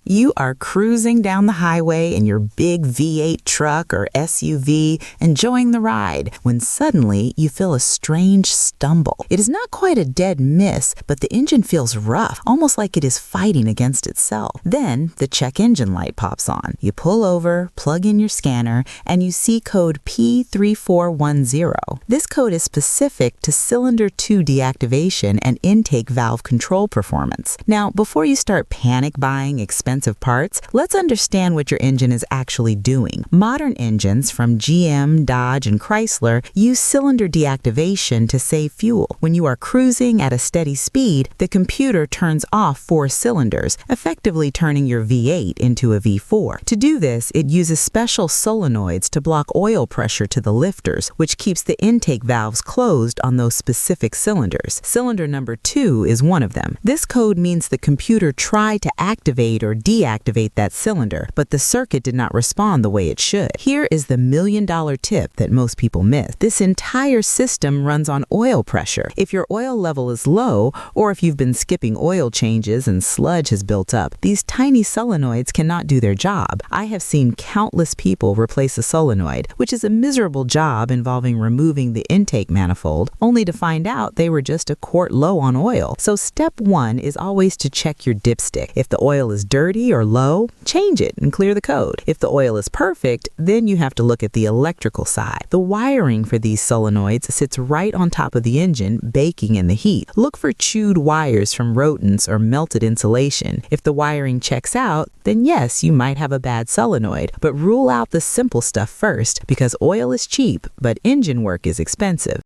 You are cruising down the highway in your big V8 truck or SUV, enjoying the ride, when suddenly you feel a strange stumble. It is not quite a dead miss, but the engine feels rough, almost like it is fighting against itself. Then the check engine light pops on. You pull over, plug in your scanner, and you see code P3410. This code is specific to cylinder 2 deactivation and intake valve control performance. Now, before you start panic buying expensive parts, let's understand what your engine is actually doing. Modern engines from GM, Dodge, and Chrysler use cylinder deactivation to save fuel. When you are cruising at a steady speed, the computer turns off 4 cylinders, effectively turning your V8 into a V4. To do this, it uses special solenoids to block oil pressure to the lifters, which keeps the intake valves closed on those specific cylinders. Cylinder number 2 is one of them. This code means the computer tried to activate or deactivate that cylinder, but the circuit did not respond the way it should. Here is the million-dollar tip that most people miss. This entire system runs on oil pressure. If your oil level is low, or if you've been skipping oil changes and sludge has built up, these tiny solenoids cannot do their job. I have seen countless people replace a solenoid, which is a miserable job involving removing the intake manifold, only to find out they were just a quart low on oil. So step 1 is always to check your dipstick. If the oil is dirty or low, change it and clear the code. If the oil is perfect, then you have to look at the electrical side. The wiring for these solenoids sits right on top of the engine, baking in the heat. Look for chewed wires from rodents or melted insulation. If the wiring checks out, then yes, you might have a bad solenoid, but rule out the simple stuff first, because oil is cheap, but engine work is expensive.